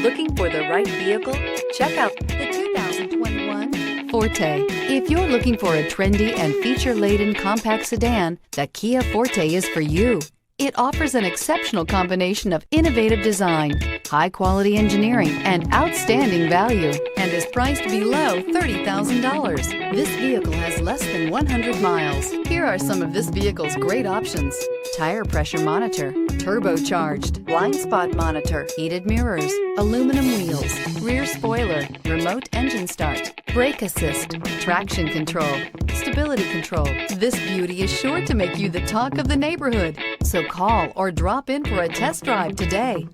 Looking for the right vehicle? Check out the 2021 Forte. If you're looking for a trendy and feature-laden compact sedan, the Kia Forte is for you. It offers an exceptional combination of innovative design, high-quality engineering, and outstanding value, and is priced below $30,000. This vehicle has less than 100 miles. Here are some of this vehicle's great options: tire pressure monitor, turbocharged, blind spot monitor, heated mirrors, aluminum wheels, rear spoiler, remote engine start, brake assist, traction control, stability control. This beauty is sure to make you the talk of the neighborhood. So call or drop in for a test drive today.